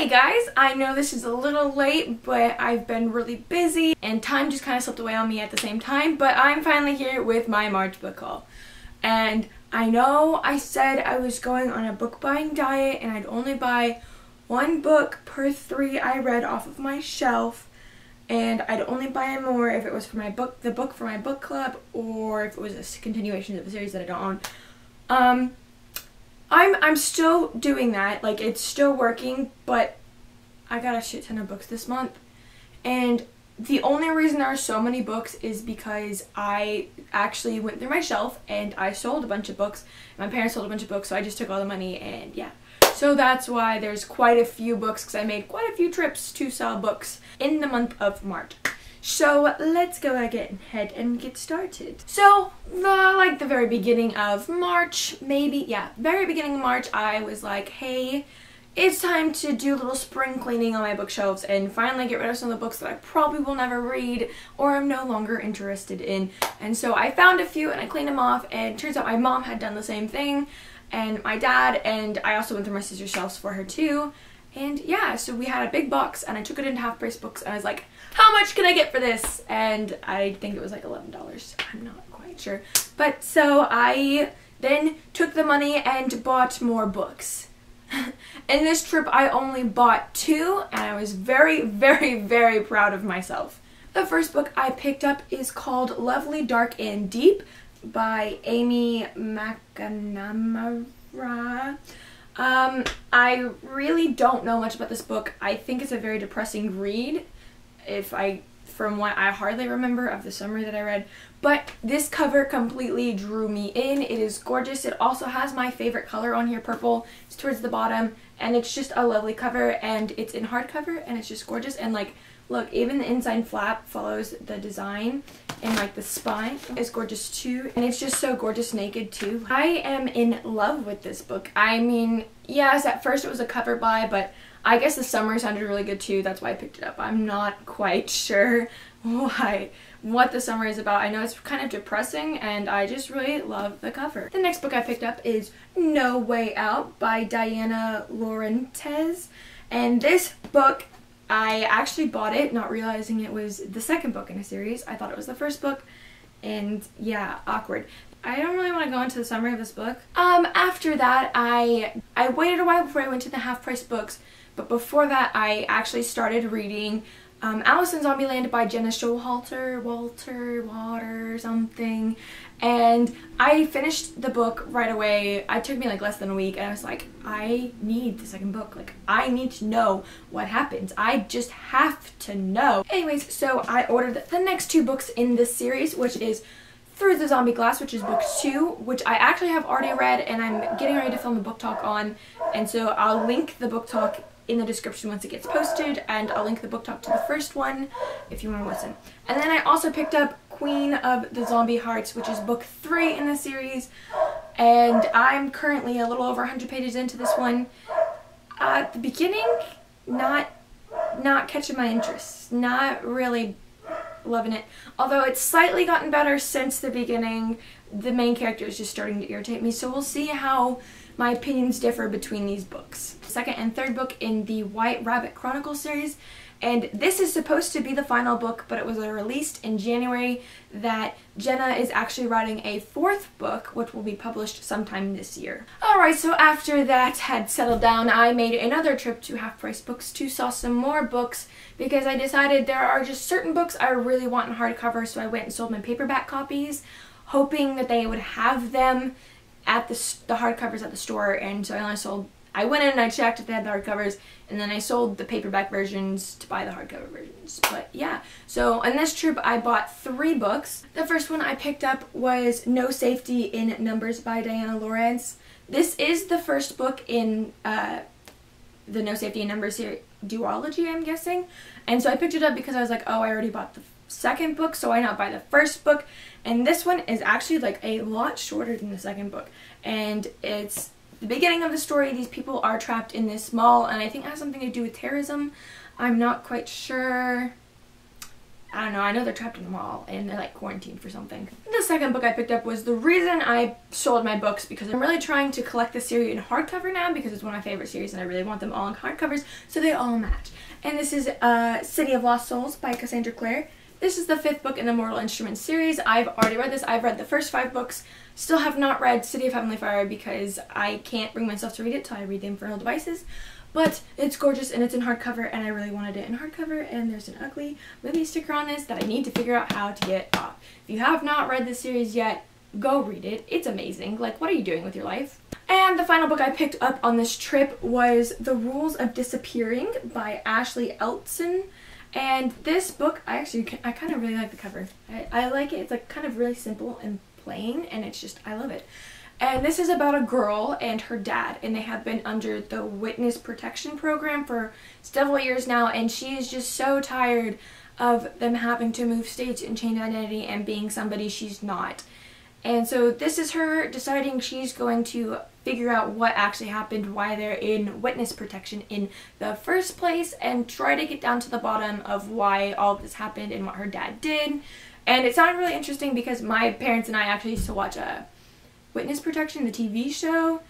Hey guys, I know this is a little late, but I've been really busy and time just kind of slipped away on me at the same time, but I'm finally here with my March book haul. And I know I said I was going on a book buying diet and I'd only buy one book per 3 I read off of my shelf, and I'd only buy more if it was for the book for my book club, or if it was a continuation of a series that I don't own. I'm still doing that, like it's still working, but I got a shit ton of books this month, and the only reason there are so many books is because I actually went through my shelf and I sold a bunch of books. My parents sold a bunch of books, so I just took all the money, and yeah. So that's why there's quite a few books, because I made quite a few trips to sell books in the month of March. So let's go ahead and get started. So the very beginning of March, very beginning of March, I was like, hey, it's time to do a little spring cleaning on my bookshelves and finally get rid of some of the books that I probably will never read or am no longer interested in. And so I found a few and I cleaned them off, and it turns out my mom had done the same thing, and my dad, and I also went through my sister's shelves for her too. And yeah, so we had a big box and I took it into Half Price Books and I was like, how much can I get for this? And I think it was like $11. I'm not quite sure. But so I then took the money and bought more books. In this trip I only bought 2, and I was very, very, very proud of myself. The first book I picked up is called Lovely, Dark, and Deep by Amy McNamara. I really don't know much about this book. I think it's a very depressing read, from what I hardly remember of the summary that I read, but this cover completely drew me in. It is gorgeous. It also has my favorite color on here, purple. It's towards the bottom, and it's just a lovely cover, and it's in hardcover, and it's just gorgeous. And like, look, even the inside flap follows the design, and like the spine is gorgeous too, and it's just so gorgeous naked too. I am in love with this book. I mean, yes, at first it was a cover buy, but I guess the summary sounded really good too. That's why I picked it up. I'm not quite sure what the summary is about. I know it's kind of depressing, and I just really love the cover. The next book I picked up is No Way Out by Diana Laurentiis, and this book, I actually bought it not realizing it was the second book in a series. I thought it was the first book, and yeah, awkward. I don't really want to go into the summary of this book. After that, I waited a while before I went to the Half Price Books, but before that I actually started reading Alice in Zombieland by Jenna Showalter, something, and I finished the book right away. It took me like less than a week, and I was like, I need the second book. Like, I need to know what happens. I just have to know. Anyways, so I ordered the next 2 books in this series, which is Through the Zombie Glass, which is book 2, which I actually have already read and I'm getting ready to film the book talk on, and so I'll link the book talk in the description once it gets posted, and I'll link the book talk to the first one if you want to listen. And then I also picked up Queen of the Zombie Hearts, which is book 3 in the series, and I'm currently a little over 100 pages into this one. At the beginning, not catching my interest, not really loving it, although it's slightly gotten better since the beginning. The main character is just starting to irritate me, so we'll see how my opinions differ between these books. Second and third book in the White Rabbit Chronicles series, and this is supposed to be the final book, but it was released in January that Jenna is actually writing a 4th book, which will be published sometime this year. Alright, so after that had settled down, I made another trip to Half Price Books to sell some more books, because I decided there are just certain books I really want in hardcover, so I went and sold my paperback copies, hoping that they would have them at the hardcovers at the store. And so I went in and I checked if they had the hardcovers, and then I sold the paperback versions to buy the hardcover versions. But yeah, so on this trip I bought 3 books. The first one I picked up was No Safety in Numbers by Diana Laurentiis. This is the first book in the No Safety in Numbers duology, I'm guessing. And so I picked it up because I was like, oh, I already bought the second book, so why not buy the first book? And this one is actually like a lot shorter than the second book, and it's the beginning of the story. These people are trapped in this mall, and I think it has something to do with terrorism. I'm not quite sure. I don't know, I know they're trapped in the mall and they're like quarantined for something. The second book I picked up was the reason I sold my books, because I'm really trying to collect the series in hardcover now because it's one of my favorite series and I really want them all in hardcovers so they all match. And this is City of Lost Souls by Cassandra Clare. This is the 5th book in the Mortal Instruments series. I've already read this. I've read the first 5 books. Still have not read City of Heavenly Fire because I can't bring myself to read it till I read The Infernal Devices. But it's gorgeous and it's in hardcover and I really wanted it in hardcover, and there's an ugly movie sticker on this that I need to figure out how to get off. If you have not read this series yet, go read it. It's amazing. Like, what are you doing with your life? And the final book I picked up on this trip was The Rules of Disappearing by Ashley Eltson. And this book, I kind of really like the cover. I like it. It's like kind of really simple and plain, and it's just, I love it. And this is about a girl and her dad, and they have been under the witness protection program for several years now, and she is just so tired of them having to move states and change identity and being somebody she's not. And so this is her deciding she's going to figure out what actually happened, why they're in witness protection in the first place, and try to get down to the bottom of why all of this happened and what her dad did. And it sounded really interesting because my parents and I actually used to watch Witness Protection, the TV show,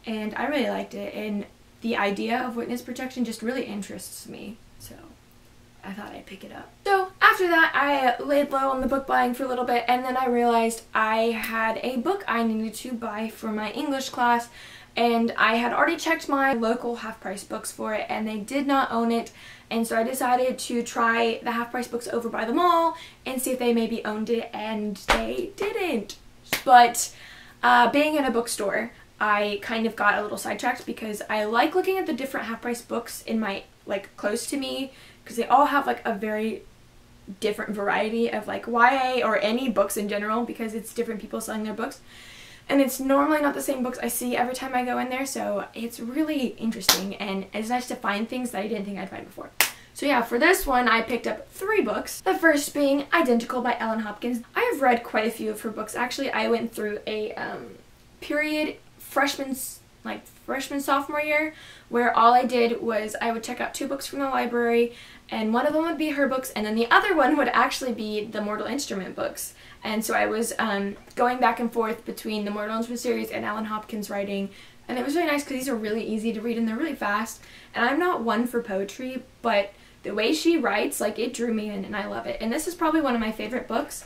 and I really liked it, and the idea of witness protection just really interests me, so I thought I'd pick it up. So after that, I laid low on the book buying for a little bit, and then I realized I had a book I needed to buy for my English class, and I had already checked my local half-price books for it, and they did not own it, and so I decided to try the half-price books over by the mall and see if they maybe owned it, and they didn't. But being in a bookstore, I kind of got a little sidetracked because I like looking at the different half-price books in my, like, close to me, because they all have like a very different variety of like YA or any books in general, because it's different people selling their books. And it's normally not the same books I see every time I go in there, so it's really interesting and it's nice to find things that I didn't think I'd find before. So yeah, for this one I picked up 3 books. The first being Identical by Ellen Hopkins. I have read quite a few of her books. Actually, I went through a period freshman sophomore year where all I did was I would check out 2 books from the library, and one of them would be her books and then the other one would actually be the Mortal Instrument books. And so I was going back and forth between the Mortal Instrument series and Ellen Hopkins writing, and it was really nice because these are really easy to read and they're really fast. And I'm not one for poetry, but the way she writes, like, it drew me in and I love it. And this is probably one of my favorite books.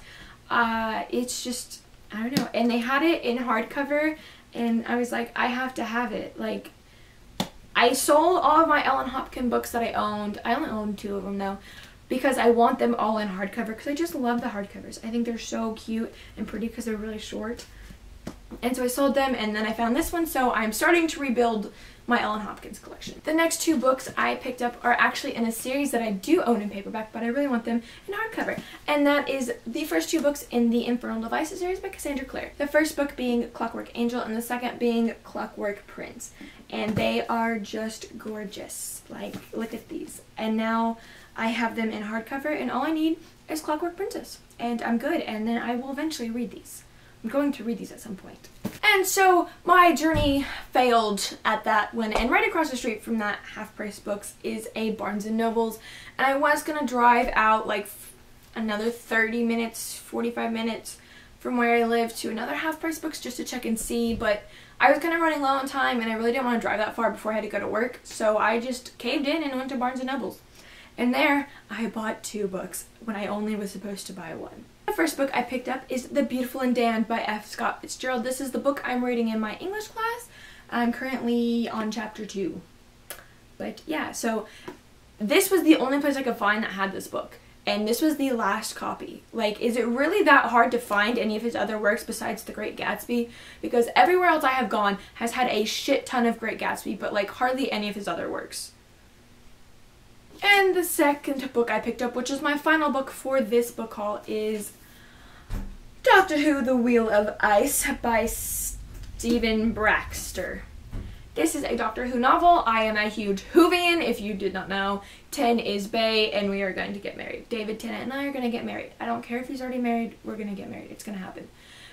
It's just, I don't know. And they had it in hardcover and I was like, I have to have it. Like, I sold all of my Ellen Hopkins books that I owned. I only owned 2 of them though, because I want them all in hardcover because I just love the hardcovers. I think they're so cute and pretty because they're really short. And so I sold them, and then I found this one, so I'm starting to rebuild my Ellen Hopkins collection. The next 2 books I picked up are actually in a series that I do own in paperback, but I really want them in hardcover. And that is the first 2 books in the Infernal Devices series by Cassandra Clare. The first book being Clockwork Angel and the second being Clockwork Prince. And they are just gorgeous. Like, look at these. And now I have them in hardcover, and all I need is Clockwork Princess. And I'm good, and then I will eventually read these. I'm going to read these at some point. And so my journey failed at that one, and right across the street from that half-price books is a Barnes & Noble's, and I was gonna drive out like another 30 minutes, 45 minutes from where I live to another half-price books just to check and see, but I was kind of running low on time and I really didn't want to drive that far before I had to go to work, so I just caved in and went to Barnes & Noble's. And there, I bought 2 books when I only was supposed to buy 1. The first book I picked up is The Beautiful and Damned by F. Scott Fitzgerald. This is the book I'm reading in my English class. I'm currently on chapter 2. But yeah, so this was the only place I could find that had this book. And this was the last copy. Like, is it really that hard to find any of his other works besides The Great Gatsby? Because everywhere else I have gone has had a shit ton of Great Gatsby, but like hardly any of his other works. And the second book I picked up, which is my final book for this book haul, is Doctor Who: The Wheel of Ice by Stephen Baxter. This is a Doctor Who novel. I am a huge Whovian, if you did not know. 10 is bae, and we are going to get married. David Tennant and I are going to get married. I don't care if he's already married, we're going to get married. It's going to happen.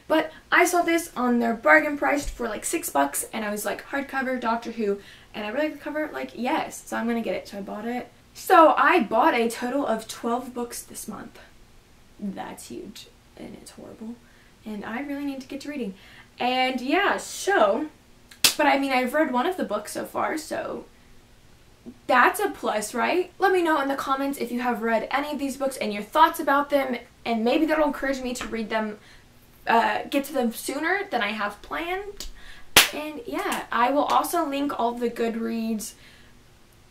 But I saw this on their bargain price for like $6, and I was like, hardcover, Doctor Who, and I really like the cover, like, yes, so I'm going to get it. So I bought it. So I bought a total of 12 books this month. That's huge, and it's horrible, and I really need to get to reading. And yeah, so, but I mean, I've read one of the books so far, so that's a plus, right? Let me know in the comments if you have read any of these books and your thoughts about them, and maybe that'll encourage me to read them, get to them sooner than I have planned. And yeah, I will also link all the Goodreads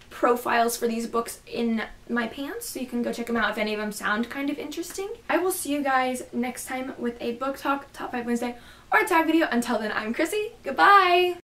profiles for these books in my pants, so you can go check them out if any of them sound kind of interesting. I will see you guys next time with a book talk, Top 5 Wednesday, or a tag video. Until then, I'm Chrissy. Goodbye!